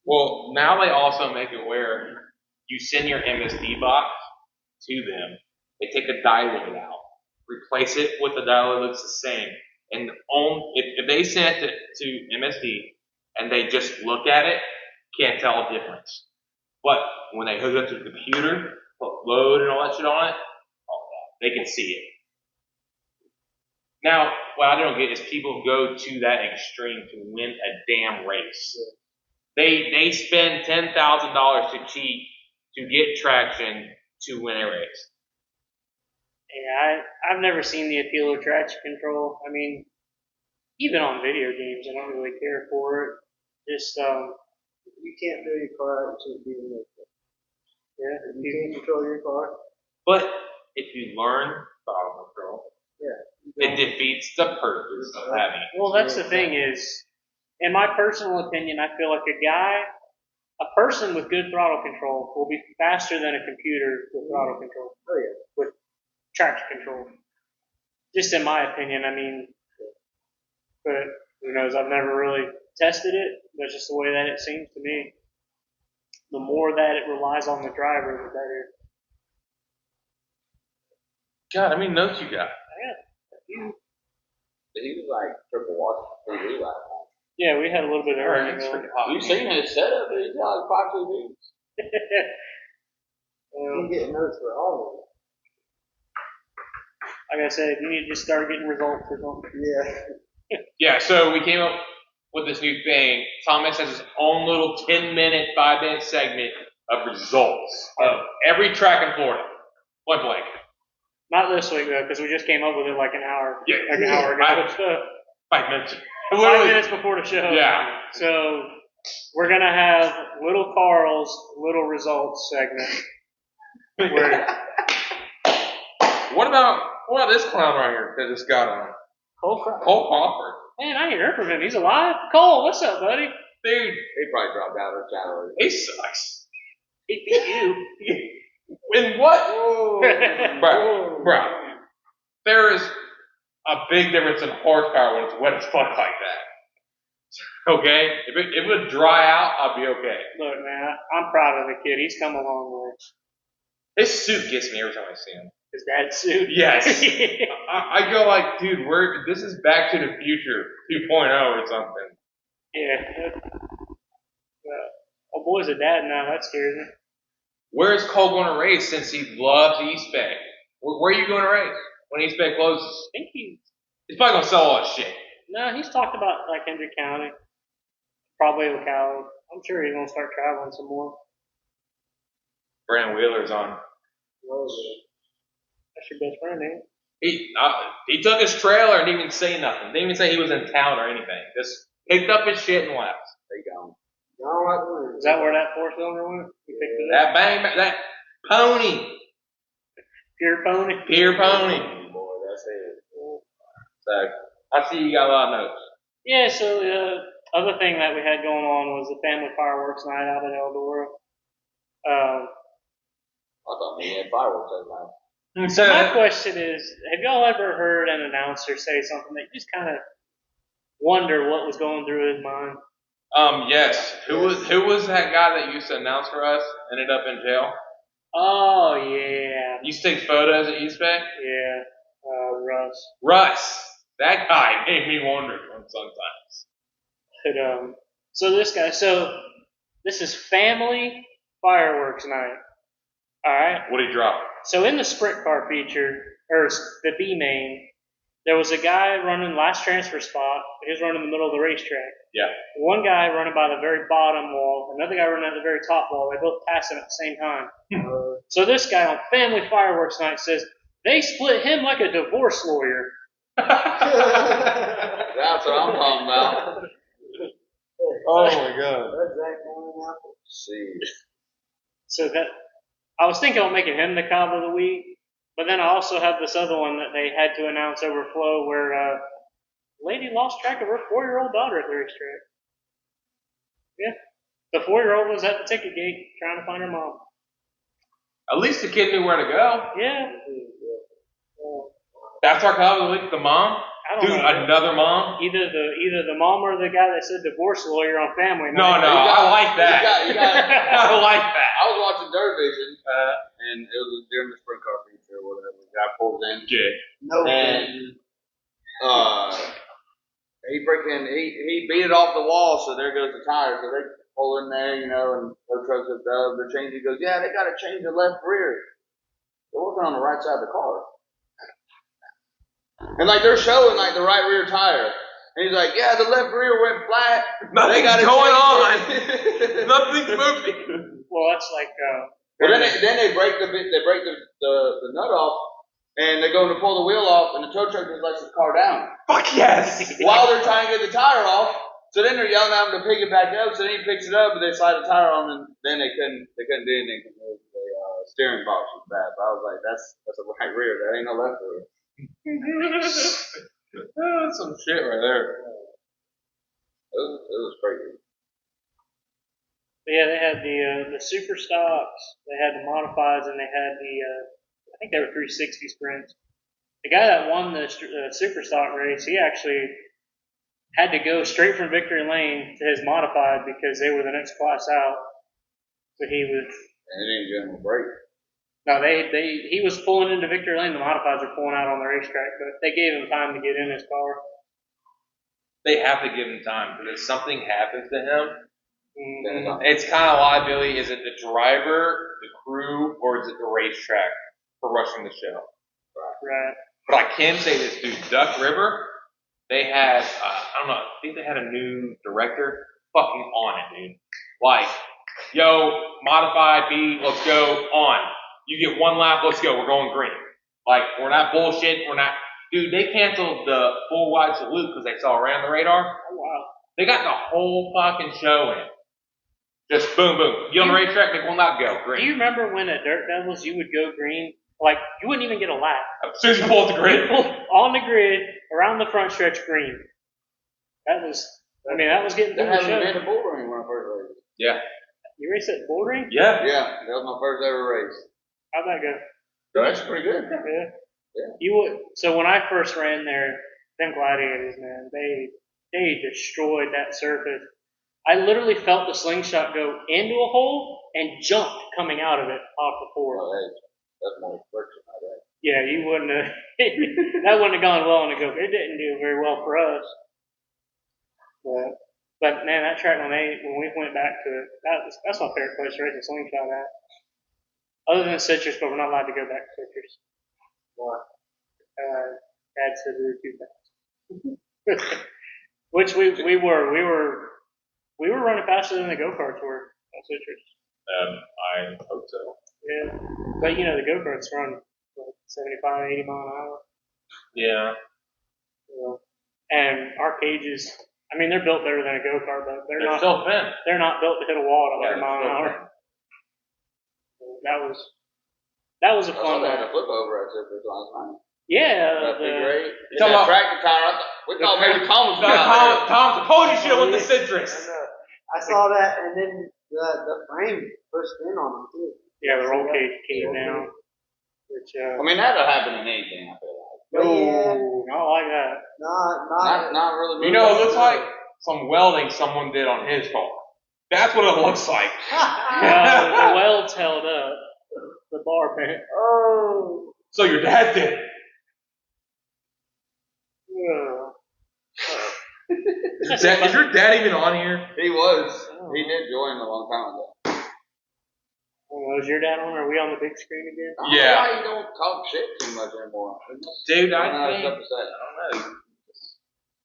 Well, now they also make it where you send your MSD box to them. They take a diode out, replace it with a diode that looks the same. And if they send it to MSD and they just look at it, can't tell a difference. But when they hook it up to the computer, put load and all that shit on it, they can see it. Now, what I don't get is people go to that extreme to win a damn race. They spend $10,000 to cheat to get traction to win a race. Yeah, I've never seen the appeal of traction control. I mean, even on video games, I don't really care for it. Just You can't build your car out until you make it. Yeah, you can't control your car. But if you learn throttle control, it defeats the purpose of having it. Well, that's the thing is, in my personal opinion, I feel like a person with good throttle control will be faster than a computer with throttle control. Oh yeah. With traction control. Just in my opinion, but who knows, I've never really tested it, but it's just the way that it seems to me. The more that it relies on the driver, the better. God, how many notes you got? He was like triple watch TV last night. Yeah, we had a little bit of everything. You've seen his setup, he's got like 5 TVs. You get notes for all of it. Like I said, you need to just start getting results or something. Yeah. Yeah, so we came up with this new thing. Thomas has his own little 10-minute, 5-minute segment of results of every track in Florida. Point blank. Not this week though, because we just came up with it like an hour ago. 5 minutes. 5 minutes before the show. Yeah. So we're gonna have Little Carl's little results segment. What about this clown right here that just got on? Cole Crawford. Man, I ain't heard from him. He's alive. Cole, what's up, buddy? Dude, He probably dropped out of the channel. he sucks. He beat you. In what? Whoa. Bro, there is a big difference in horsepower when it's wet as fuck like that. Okay? If it would dry out, I'd be okay. Look, man, I'm proud of the kid. He's come a long way. His suit gets me every time I see him. His dad's suit. Yes. I go like, dude, this is Back to the Future 2.0 or something. Yeah. Oh, boy's a dad now. That scares me. Where is Cole going to race since he loves East Bay? Where are you going to race when East Bay closes? I think he's probably going to sell all that shit. No, he's talked about like Hendrick County, probably Ocala. I'm sure he's gonna start traveling some more. Brandon Wheeler's on. That's your best friend, ain't it? He took his trailer and didn't even say nothing. Didn't even say he was in town or anything. Just picked up his shit and left. There you go. Is that where that 4-cylinder went? You picked it up? That pony. Pure pony. Pure pony. Boy, that's it. So I see you got a lot of notes. Yeah. So the other thing that we had going on was the family fireworks night out at Eldora. I thought we had fireworks that night. So my question is, have y'all ever heard an announcer say something that you just kind of wonder what was going through his mind? Yes. Who was that guy that used to announce for us? Ended up in jail. Oh yeah. Used to take photos at East Bay. Yeah. Russ. Russ. That guy made me wonder sometimes. But, so this is family fireworks night. All right. What did he drop? So in the sprint car feature, or the B main, there was a guy running last transfer spot. He was running in the middle of the racetrack. Yeah. One guy running by the very bottom wall, another guy running at the very top wall. They both passed him at the same time. So this guy on family fireworks night says, they split him like a divorce lawyer. That's what I'm talking about. Oh my god. See. So that I was thinking of making him the cob of the week, but then I also had this other one that they had to announce over Flow where a lady lost track of her 4-year-old daughter at the racetrack. Yeah. The 4-year-old was at the ticket gate trying to find her mom. At least the kid knew where to go. Yeah. That's our cob of the week, the mom? I don't Dude, know. another mom? Either the mom or the guy that said divorce lawyer on Family No, Night. I like that. I like that. I was watching Dirt Vision, and it was during the sprint car feature or whatever. The guy pulls in. Good. And he beat it off the wall, so there goes the tire. So they pull in there, and no trucks hooked up. They're changing. He goes, yeah, they got to change the left rear. They're working on the right side of the car. And they're showing the right rear tire. And he's like, yeah, the left rear went flat. Nothing's going on. Nothing's moving. Well, that's like. Well, then they break the nut off, and they're going to pull the wheel off, and the tow truck just lets the car down Fuck yes. while they're trying to get the tire off. So then they're yelling at him to pick it back up. So then he picks it up, and they slide the tire on, and then they couldn't do anything because the steering box was bad. But I was like, that's a right rear. That ain't no left rear. That's some shit right there. It was crazy. Yeah, they had the super stocks, they had the modifieds, and they had I think they were 360 sprints. The guy that won the super stock race, he actually had to go straight from victory lane to his modified because they were the next class out. So he was. And it didn't give him a break. No, he was pulling into victory lane. The modifieds were pulling out on the racetrack, but they gave him time to get in his car. They have to give him time because if something happens to him, Mm-hmm. it's kind of liability. Is it the driver, the crew, or is it the racetrack for rushing the show? Right. But I can say this, dude. Duck River, they had, I don't know, I think they had a new director fucking on it, dude. Yo, modified B, let's go on. You get one lap, let's go. We're going green. We're not bullshit. We're not. Dude, they canceled the full wide salute because they saw around the radar. Oh, wow. They got the whole fucking show in. Just boom, boom. You on the racetrack, they will not go green. Do you remember when at Dirt Devils you would go green? You wouldn't even get a lap. As soon as you pull up the grid. On the grid, around the front stretch, green. That was getting through That the happened show. to me in the bull ring when I first raced. Yeah. You raced at Bull Ring? Yeah. Yeah, that was my first ever race. How'd that go? So that's pretty good. Yeah. Yeah. You would. So when I first ran there, them Gladiators, man, they destroyed that surface. I literally felt the slingshot go into a hole and jumped coming out of it off the floor. Well, that's more friction, I think. Yeah, you wouldn't have. That wouldn't have gone well in the go. It didn't do very well for us. But man, that track when we went back to it, that's my favorite place to race a slingshot at. Other than Citrus, but we're not allowed to go back to Citrus. What? Dad said we were too fast. Which we were running faster than the go karts were at Citrus. I hope so. Yeah, but you know the go karts run 75, 80 mile an hour. Yeah. And our cages, I mean, they're built better than a go kart, but they're not. Still thin. They're not built to hit a wall at 100 Yeah, mile an still hour. thin. That was a I saw fun they had one. a flip over at Citrus last night. Yeah, That figure eight. You talking That about- tractor tire? We thought maybe Tom was No, out Tom, told you should have went to Citrus. I saw that, and then the frame pushed in on them too. yeah, the roll cage came down. Which there. I mean, that'll happen in anything. I feel like. But yeah, not like that. Not really. You know, it looks like some welding someone did on his car. That's what it looks like. The welds held up. The bar bent. Oh. So your dad did it. Is your dad even on here? He was. He did join a long time ago. Was your dad on? Are we on the big screen again? I don't know why you don't talk shit too much anymore. Dude, I don't know I stuff to say. don't know.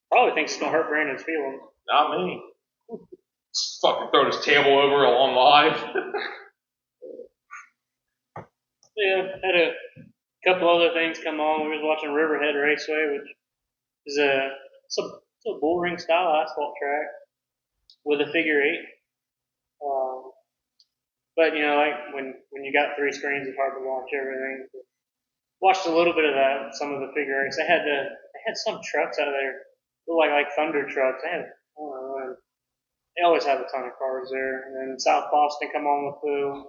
Probably thinks it's gonna hurt Brandon's feelings. Not me. Fucking throw his table over on live. Yeah, had a couple other things come on. We was watching Riverhead Raceway, which is it's a bull ring style asphalt track with a figure eight. But you know, like when you got three screens, it's hard to watch everything. Watched a little bit of that, some of the figure eights. They had some trucks out there, like thunder trucks. They always have a ton of cars there. And then South Boston come on with the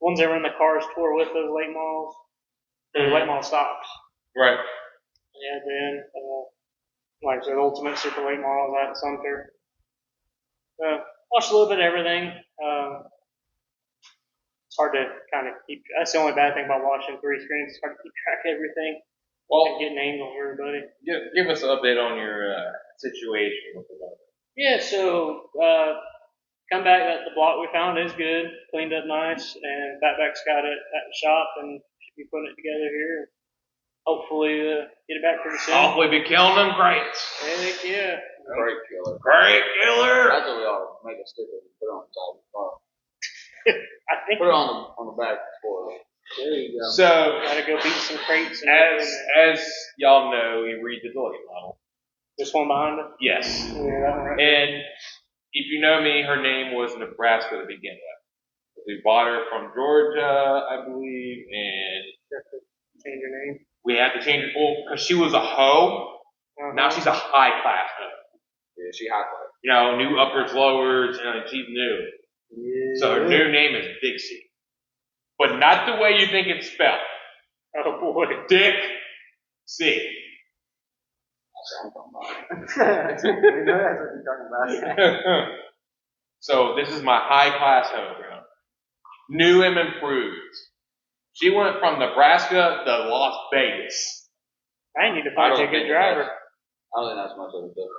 ones that were in the Cars tour with those late models, the late model stocks. Right. Yeah, then like the Ultimate Super Late models out at Sumter. Watched a little bit of everything. It's hard to kind of keep. That's the only bad thing about watching three screens. It's hard to keep track of everything. Well, And get names on everybody. give us an update on your situation with the weather. Yeah, so come back. The block we found is good, cleaned up nice, and Fatback's got it at the shop and should be putting it together here. Hopefully, get it back pretty soon. Hopefully, be killing them crates. Heck yeah. Great killer. Great killer. That's what we ought to make a sticker and put it on the side of the car. I think Put it on the back for it. There you go. So, gotta go beat some crates. And as y'all know, he redid the late model. this one behind it. Yes. Yeah, that one right there. And if you know me, her name was Nebraska to begin with. We bought her from Georgia, I believe, and Change your name. we had to change it full because she was a hoe. Now she's a high class hoe. Yeah, she high class. You know, new uppers, lowers, and she's new. Yeah. So her new name is Big C. But not the way you think it's spelled. Oh boy. Dick C. That's what I'm talking about. We know that's what you're talking about. So this is my high class hoe girl. New and improved. She went from Nebraska to Las Vegas. I need to find you a good driver. I don't think that's much of a difference.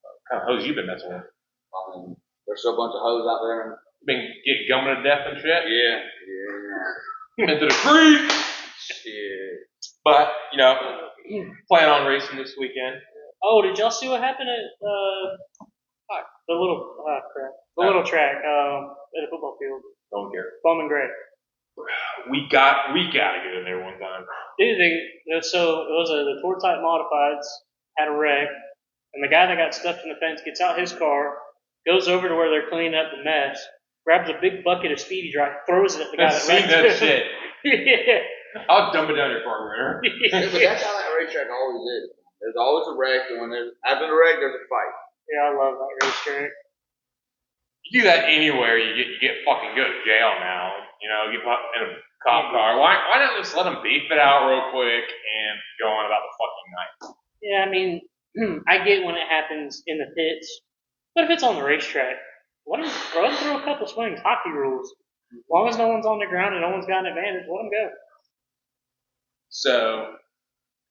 What kind of hoes you been messing with? But, I mean, there's still a bunch of hoes out there. Been get gumming to death and shit? Yeah. Into the creek! Shit. But, you know, plan on racing this weekend. Oh, did y'all see what happened at the little little track at the football field? Don't care. Bowman Gray. We gotta go there one time. Dude, so it was the tour type modifieds had a wreck, and the guy that got stuck in the fence gets out his car, goes over to where they're cleaning up the mess, grabs a big bucket of Speedy Dry, throws it at the guy I've that seen wrecked that him. shit. Yeah. I'll dump it down your carburetor. Yeah, but that's how that racetrack always is. There's always a wreck, and when there's after the wreck, there's a fight. Yeah, I love that racetrack. You do that anywhere, you get fucking go to jail now. You know, you put in a cop car. Why not just let them beef it out real quick and go on about the fucking night? Yeah, I mean, I get when it happens in the pits, but if it's on the racetrack, let him throw a couple swings. Hockey rules. As long as no one's on the ground and no one's got an advantage, let them go. So,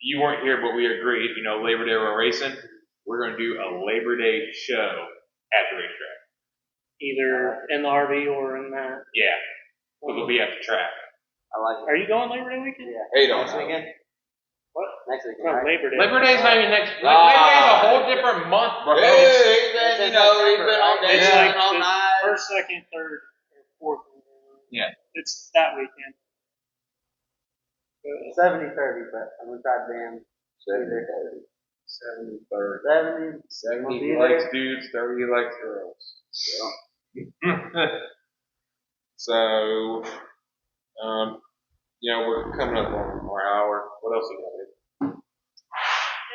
you weren't here, but we agreed, Labor Day we're racing. We're going to do a Labor Day show at the racetrack. Either in the RV or in the... Yeah. We'll be at the track. I like it. Are you going Labor Day weekend? Yeah. Hey, don't Next know. weekend? What? Next weekend, No, right? Labor Day. Labor Day's not even next. Labor Day's a whole different month, bro. Hey, he's been on It's days like all the night. first, second, third, or fourth. Yeah. It's that weekend. 70-30, but I'm going to try damn 70-30. 70. 70 Be likes there. dudes, 30 likes girls. Yeah. So, we're coming up on our hour. What else you got?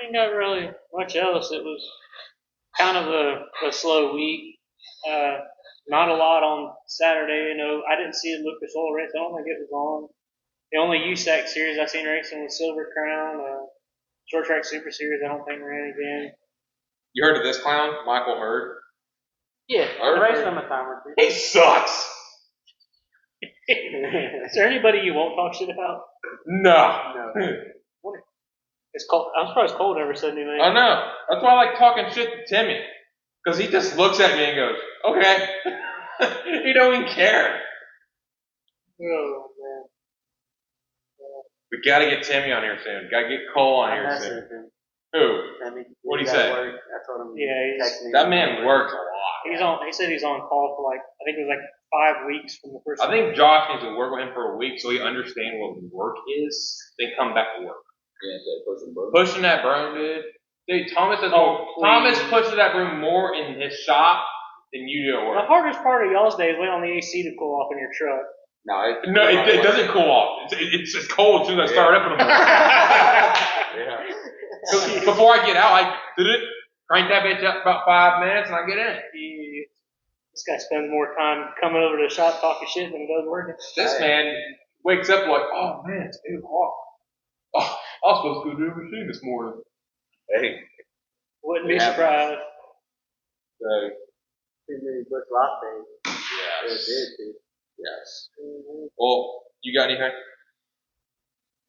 Ain't got really much else. It was kind of a slow week. Not a lot on Saturday. I didn't see a Lucas Oil race. I don't think it was on. The only USAC series I seen racing was Silver Crown. Short Track Super Series, I don't think ran again. You heard of this clown, Michael Hurd? Yeah. I raced him a time or two. He sucks. Is there anybody you won't talk shit about? No. It's cold. I'm surprised Cole never said anything. I know. That's why I like talking shit to Timmy. Because he just looks at me and goes, okay. He don't even care. Oh, man. We gotta get Timmy on here soon. Gotta get Cole on here soon. Who? What'd he say? I told him. Yeah, That man works a lot. He said he's on call for I think it was 5 weeks from the first. I think Josh needs to work with him for a week so he understands what work is, then come back to work. Yeah, Pushing that broom, dude. Dude, Thomas please. pushes that broom more in his shop than you do at The work. hardest part of y'all's day is waiting on the AC to cool off in your truck. No, it doesn't cool off. It's just cold as soon as I start up in the morning. Yeah. So before I get out, I did it, crank that bitch up about 5 minutes, and I get in. This guy spends more time coming over to the shop talking shit than he does working. This man wakes up like, oh man, it's 8 o'clock. Oh, I was supposed to go do a machine this morning. Hey. Wouldn't be surprised. So, Too many Bush lattes. yes. Yes. Well, you got anything?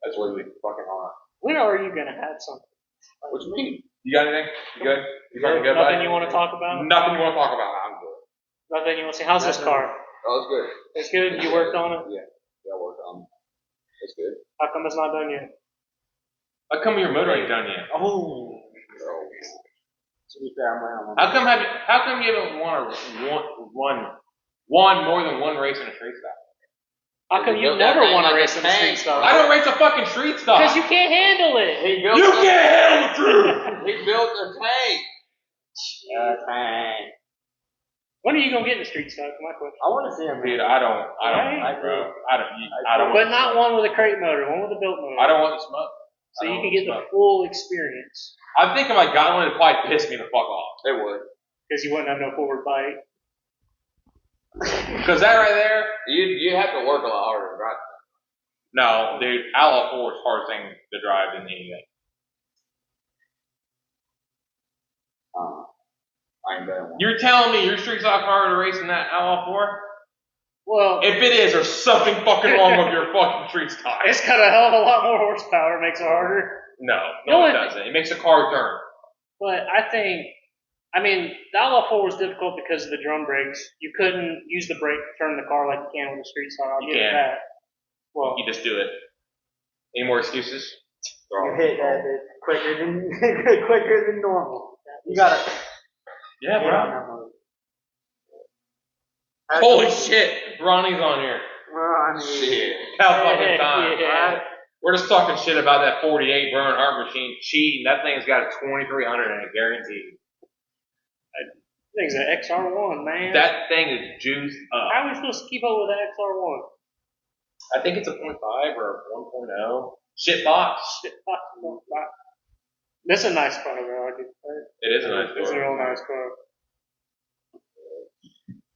That's really fucking hot. When are you gonna have something? What you mean? You got anything? You good? You fucking good, Nothing buddy? you want to talk about? Nothing you want to talk about. I'm good. Nothing you want to say? How's this car? Oh, it's good. It's good. You worked on it. Yeah, I worked on it. It's good. How come it's not done yet? How come your motor ain't done yet? Oh. To be fair, I'm How come you haven't won more than one race in a street stop? How come you built that never thing want to like a race in the street tank. stop? I don't race a fucking street stop. Because you can't handle it. He built You can't handle the truth. He built a tank. Tank. When are you gonna get in the street stop? My question. I want to see him. Dude, I don't, Right? bro. I don't. But not one with a crate motor. One with a built motor. I don't want the smoke. So you can get the full experience. I think if I got one, it'd probably piss me the fuck off. It would. Because you wouldn't have no forward bite. Because that right there, You have to work a lot harder to drive. no, dude, Outlaw 4 is the hardest thing to drive than anything. I ain't done one. You're telling me your street stock harder to race than that Outlaw 4? Well, If it is, there's something fucking wrong with your fucking street stock. it's got a hell of a lot more horsepower. Makes it harder. No, No, it it- doesn't. It makes the car turn. But the Outlaw 4 was difficult because of the drum brakes. You couldn't use the brake to turn the car like you can with a street stock. I'll You give it can. that. Well, You just do it. Any more excuses? You hit that bit quicker than normal. You gotta. Yeah, get on bro. that motor. Holy shit, Ronnie's on here. Well, I mean, Shit. About fucking time. yeah. We're just talking shit about that 48 Bernard Hart machine cheating. That thing's got a 2300 in it, guaranteed. Thing's an XR1, man. That thing is juiced up. How are we supposed to keep up with the XR1? I think it's a 0.5 or a 1.0. Shit box. That's a nice car, though. I give it credit. It is a nice It's a car. real nice car.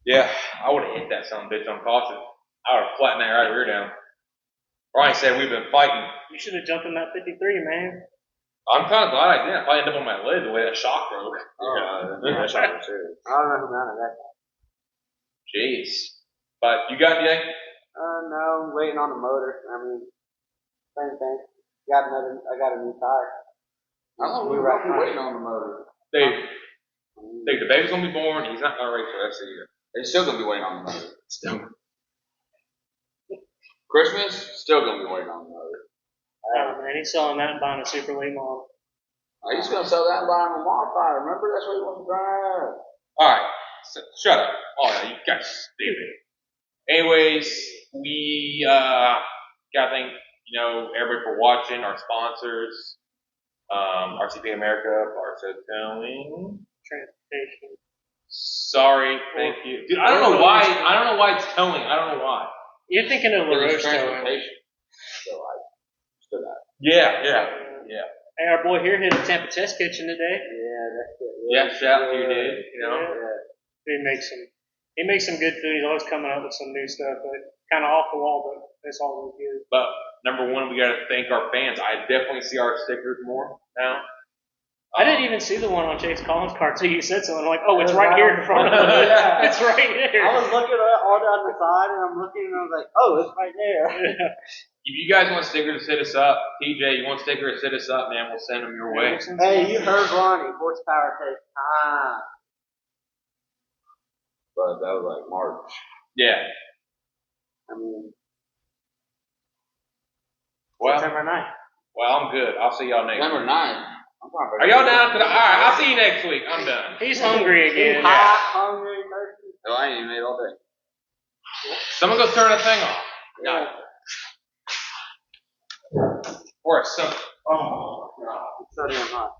Yeah, I would have hit that son of a bitch on caution. I would have flattened that right rear down. Ronnie said we've been fighting. You should have jumped in that 53, man. I'm kind of glad I didn't. If I ended up on my lid the way that shock broke. Yeah, that's not true. I don't know who mounted that. Jeez. But you got anything? No, I'm waiting on the motor. I mean, same thing. I got a new tire. I don't know, we're waiting on the motor. Dave, the baby's gonna be born. He's not gonna race for the rest of the year. They're still gonna be waiting on the motor. Still. Christmas, still gonna be waiting on the motor. Oh man, he's selling that and buying a Super Late Model. He's gonna sell that and buy him a modifier. Remember, that's what he wants to drive. All right, so, shut up. All right, you guys stupid. Anyways, we gotta thank everybody for watching. Our sponsors, RCP America, Barstow Towing. Transportation. Sorry, thank you, dude. I don't know why it's towing. I don't know why. You're thinking of LaRoche Towing. Transportation. So I stood out. Yeah. Hey, our boy here hit a Tampa Test Kitchen today. Yeah, that's it. Yeah, shout out to you, dude. Yeah. He makes some good food. He's always coming up with some new stuff, but kind of off the wall, but it's all really good. But number one, we got to thank our fans. I definitely see our stickers more now. I didn't even see the one on Chase Collins' car until you said something. I'm like, oh, it's right here in front of us. Yeah. It's right there. I was looking all down the side, and I'm looking, and I was like, oh, it's right there. If you guys want stickers to hit us up, TJ, you want stickers to hit us up, man, we'll send them your way. Hey, you heard Ronnie. Horsepower takes time. But that was like March. Yeah. I mean, Well, September 9th. well, I'm good. I'll see y'all next September week. 9th. Are y'all down? All right, I'll see you next week. I'm done. He's hungry again. hot, hungry, thirsty. No, I ain't even made all day. Someone go turn the thing off. No. Or something. Oh, God. It's so damn hot.